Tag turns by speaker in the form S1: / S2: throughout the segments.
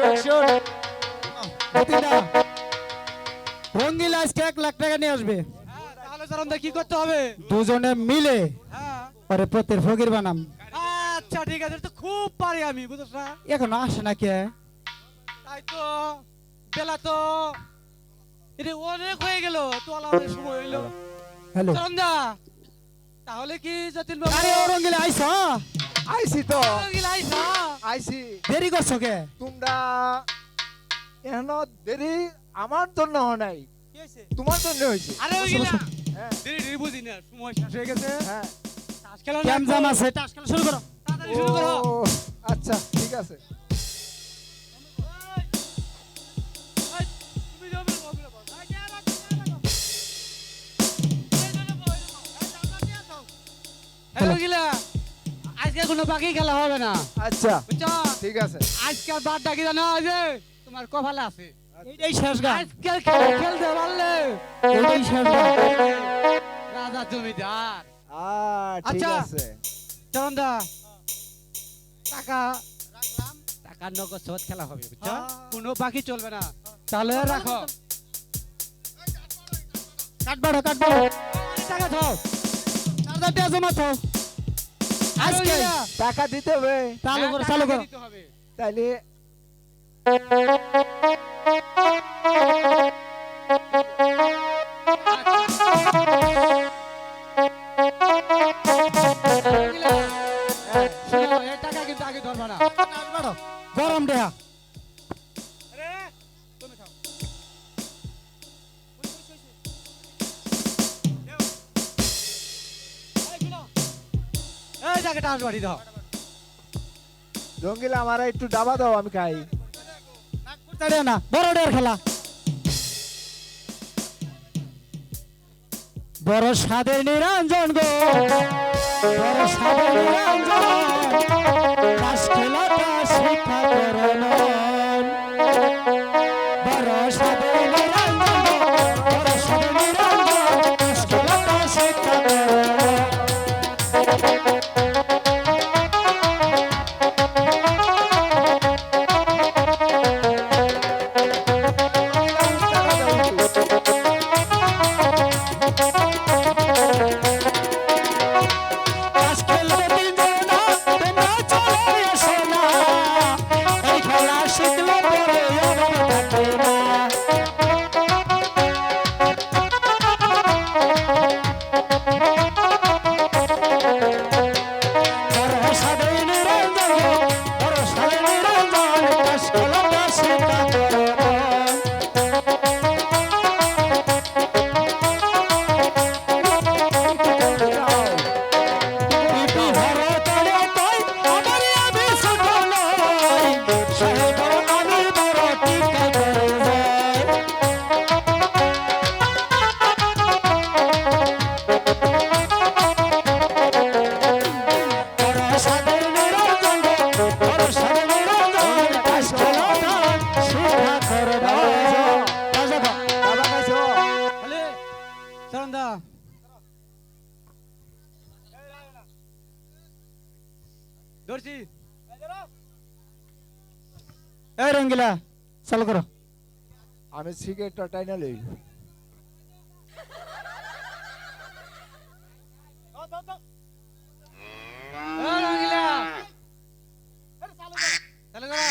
S1: Action
S2: প্রতিটা রঙ্গিলা আজকে 1 লাখ টাকা নিয়ে আসবে।
S3: তাহলে চরণদা কি করতে হবে?
S2: দুজনে মিলে
S3: হ্যাঁ
S2: পরে প্রত্যেক ফকির বানাম।
S3: আচ্ছা ঠিক আছে, তো খুব পারি আমি, বুঝছ না?
S2: এখনো আসে না কে?
S3: তাই তো বেলা তো এটা অনেক হয়ে গেল, তো আলাদা সময় হইলো।
S2: হ্যালো,
S3: চরণদা তাহলে কি যতীন বাবু?
S2: আরে ও রঙ্গিলা আইছো?
S1: আইছি তো
S3: রঙ্গিলা আইসা?
S1: আইছি
S2: দেরি করছো কে?
S1: তোমরা এন দেরি আমার জন্য হয় নাই,
S3: কি হইছে?
S1: তোমার জন্য হয়েছে।
S3: আরে রঙ্গিলা
S1: হ্যাঁ
S3: দেরি দেরি বুঝি না, সময় শেষ হয়ে গেছে।
S1: হ্যাঁ
S3: তাস খেলা
S2: কেম জাম আছে, টাস খেলা শুরু করো।
S3: তাড়াতাড়ি শুরু করো।
S1: ও, আচ্ছা ঠিক আছে।
S3: এই, তুমি যাও, বের হও, বের হও। এই, কে রাখো, কে রাখো। এই, জন্য বল, এই, দাদা দিয়ে দাও। এই, রঙ্গিলা, আজকে কোনো বাকি খেলা হবে না,
S1: আচ্ছা
S3: বুঝছো?
S1: ঠিক আছে।
S3: আজকের বারটা কি জানো? ওই যে তোমার কপালে আছে,
S2: এইটাই শেষ গান,
S3: আজকের খেলা খেলতে পারলে
S2: এইটাই শেষ গান।
S3: রাজা জমিদার।
S1: ঠিক
S3: আচ্ছা।
S1: আছে।
S3: চন্দা টাকা রাখলাম, টাকা নগদ সহজ খেলা হবে, বুঝছো? কোনো বাকি চলবে না, তাহলে রাখো।
S2: কাটবাড়ো কাটবাড়ো,
S3: টাকা দাও।
S2: 4000 টাকা জমা তো আজকে
S1: টাকা দিতে হবে
S2: চালু করো, চালু করো।
S3: দিতে হবে।
S1: তাইলে
S3: শোনো, এই টাকা কিন্তু আগে ধরবা না।
S2: কাটবাড়ো, গরম দেয়া।
S3: আরে, তুমি খাও। এই, শোনো। এই টাকাটা আসবাড়ি দাও।
S1: রঙ্গিলা আমার একটু ডাবা দাও, আমি খাই।
S2: তাড়ে না, বড় ডের খেলা। বড় সাদের নিরঞ্জন গো, বড় সাদের নিরঞ্জন, তাস খেলাটা শিক্ষা করণ। বড় সাদের নিরঞ্জন গো, বড় সাদের নিরঞ্জন, তাস খেলাটা শিক্ষা করণ। তাস খেলতে তিনজনা, তোমরা চলে এসো না, এই খেলা শিখলে পরে অভাব থাকে না। বড় সাদের নিরঞ্জন গো, বড় সাদের নিরঞ্জন, তাস খেলাটা শিক্ষা করণ। পিপি হরে তরে তাই আমারে আমি ছোট নই, সাহেব আমি বড় টিকা করে যাই। বড় সাদের নিরঞ্জন গো, বড় সাদের নিরঞ্জন, তাস খেলাটা শিক্ষা করে দাও। তাস দেখো,
S1: ডাবা খাইছো?
S3: বলে, চন্দা ধরছি।
S2: এই রঙ্গিলা চালু করো।
S1: আমি সিগারেটটা টাইনা লই।
S3: এই রঙ্গিলা, চালু করো।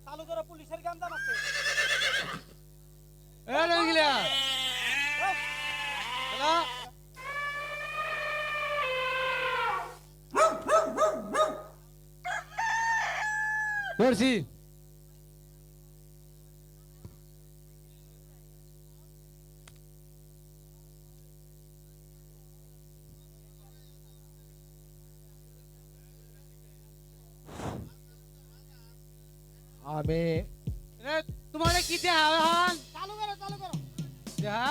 S2: চালু করো, পুলিশের গান দাম আছে।
S3: এই রঙ্গিলা, হ্যালো, ধরছি।
S1: আমি
S3: এ, তোমার কি দেহা হন?
S2: চালু করো, চালু করো।
S3: দেহা?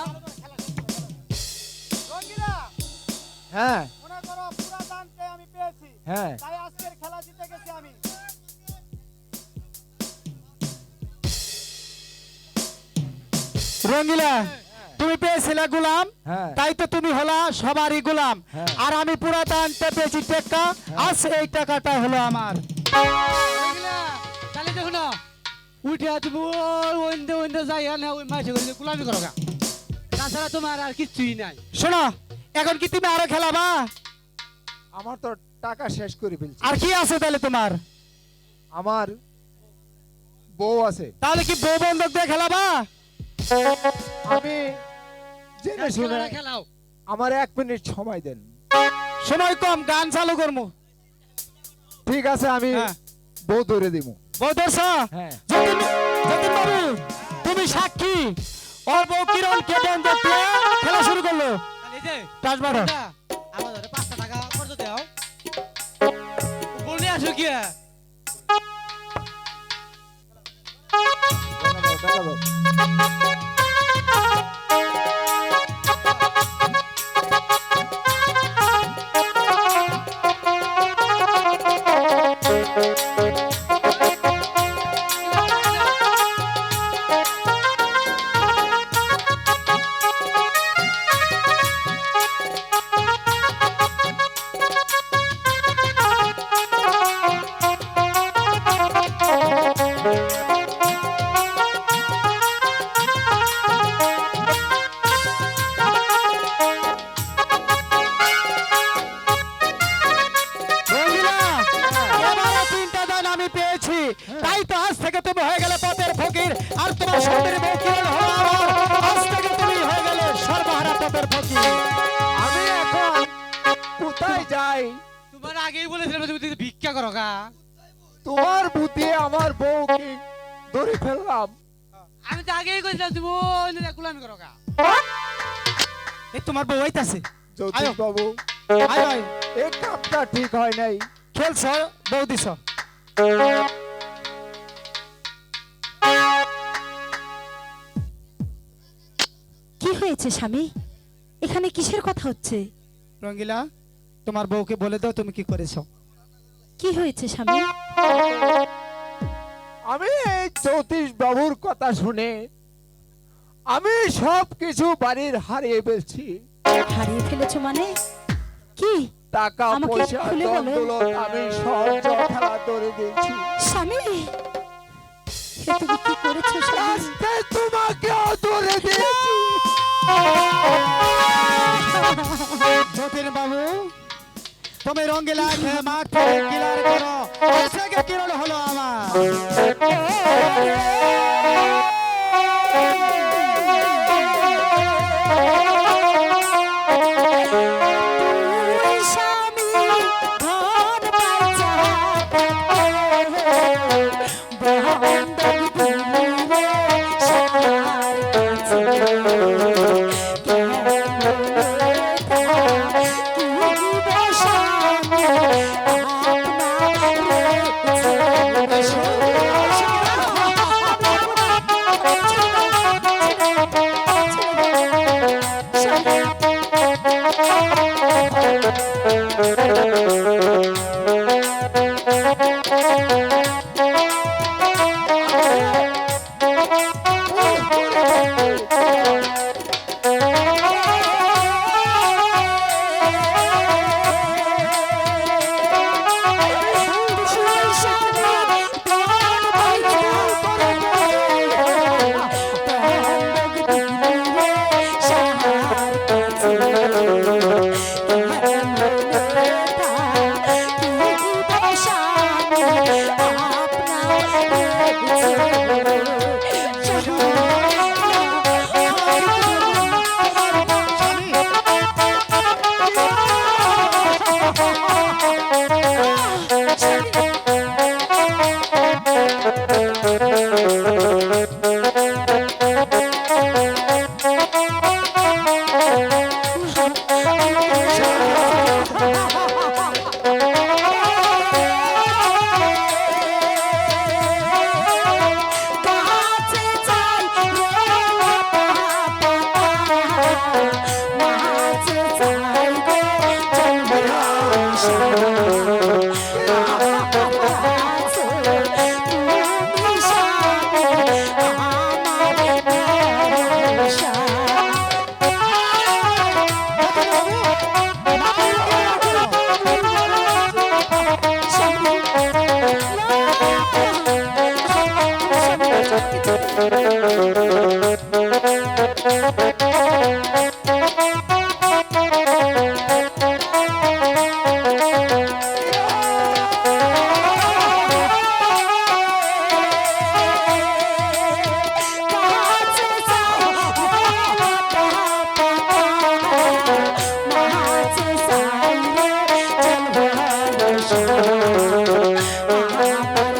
S2: রঙ্গিলা,
S1: হ্যাঁ
S2: মনে করো পুরা দানকে আমি পেয়েছি,
S1: হ্যাঁ
S2: তাই আজকের খেলা জিতে গেছি আমি। রঙ্গিলা, তুমি পেয়েছিলে গোলাম,
S1: হ্যাঁ
S2: তাই তো তুমি হলা সবারই গোলাম।
S1: হ্যাঁ।
S2: আর আমি পুরাতন পেয়েছি টাকা, আজ এই টাকাটা হলো আমার।
S3: তাহলে দেখো না উঠে তুমি ওইন্দে ওইন্দে যাই না ওই মাসে করে গুলামি করো গা। তাছাড়া তোমার আর কিছুই নাই।
S2: শোনো, এখন কি তুমি আরো খেলাবা?
S1: আমার তো টাকা শেষ করে ফেলছি।
S2: আর কি আছে তাহলে তোমার?
S1: আমার বউ আছে।
S2: তাহলে কি বউ বন্ধক দিয়ে খেলাবা?
S1: আমি জেনে শুনে
S3: খেলাটা খেলাও।
S1: আমার 1 মিনিট সময় দেন।
S2: সময় কম, গান চালু করবো।
S1: ঠিক আছে, আমি
S2: হ্যাঁ।
S1: বউ ধরে দিব।
S2: বউ ধরছ?
S1: হ্যাঁ
S2: যতীন যতীন বাবু, তুমি সাক্ষী। ওর বউ কিরণকে বন্ধক দিয়ে খেলা শুরু করলো।
S3: তাহলে এই যে
S2: টাস বারো।
S3: এটা, আমাদের 5টা টাকা খরচ দাও। বলে আসো কি?
S1: টাকা দাও।
S2: রঙ্গিলা, এবারে 3টা দান আমি পেয়েছি, তাই তো আজ থেকে তুমি হয়ে গেলে পথের ফকির। আর তোমার সুন্দরী বউ কিরণ হলো আমার। আজ থেকে তুমি হয়ে গেলে সর্বহারা পথের ফকির।
S1: আমি এখন কোথায় যাই?
S3: তোমার আগেই বলেছিলাম তুমি যদি ভিক্ষা করো গা।
S1: তোমার বুদ্ধি আমার বউ কি ধরে ফেললাম।
S3: আমি তো আগেই কইছিলাম তুমি ওই গুলামি করো গা।
S2: এই তোমার বউ হইতাছে।
S1: জ্যোতিষ বাবু,
S2: আয় আয়,
S1: এই কামটা ঠিক হয় নাই।
S2: খেলছ, বউ দিছ।
S4: কি হয়েছে স্বামী? এখানে কিসের কথা হচ্ছে?
S2: রঙ্গিলা, তোমার বউকে বলে দাও তুমি কি করেছো।
S4: কি হয়েছে স্বামী?
S1: আমি এই জ্যোতিষ বাবুর কথা শুনে আমি সব কিছু বাড়ির হারিয়ে ফেলছি।
S4: হারিয়ে ফেলেছো মানে কি?
S1: টাকা
S4: আমাকে
S1: পয়সা
S4: খুলে বলো।
S1: দৌলত আমি সব খেলা ধরে দিয়েছি।
S4: স্বামী, এ তুমি কি করেছো স্বামী?
S1: রাস্তায় তোমাকেও ধরে দিয়েছি।
S2: যতীন বাবু, তুমি রঙ্গিলা মাঠ কিলার করো। আজ থেকে কিরণ হলো আমার।
S4: তুই স্বামী ধন পাইছা, বন্ধক দিলি রে সবার কাছে।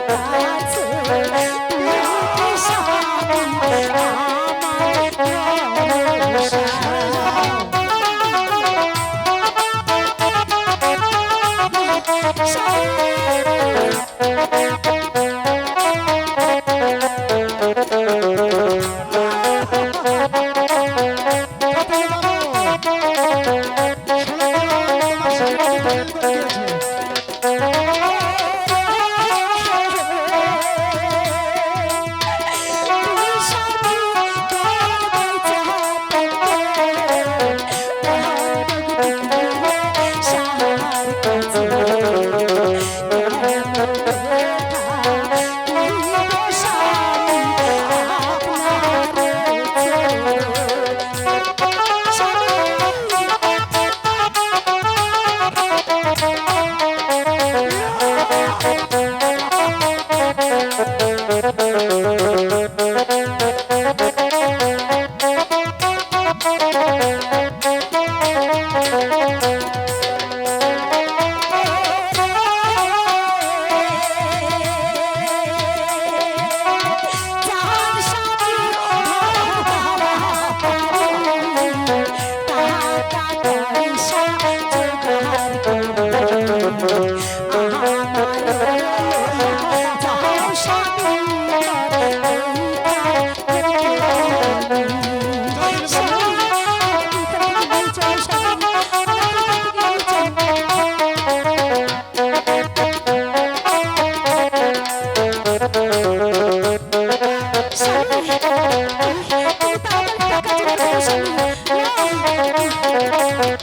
S4: কাছে তুমি কি স্বামী আমার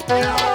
S2: Yeah.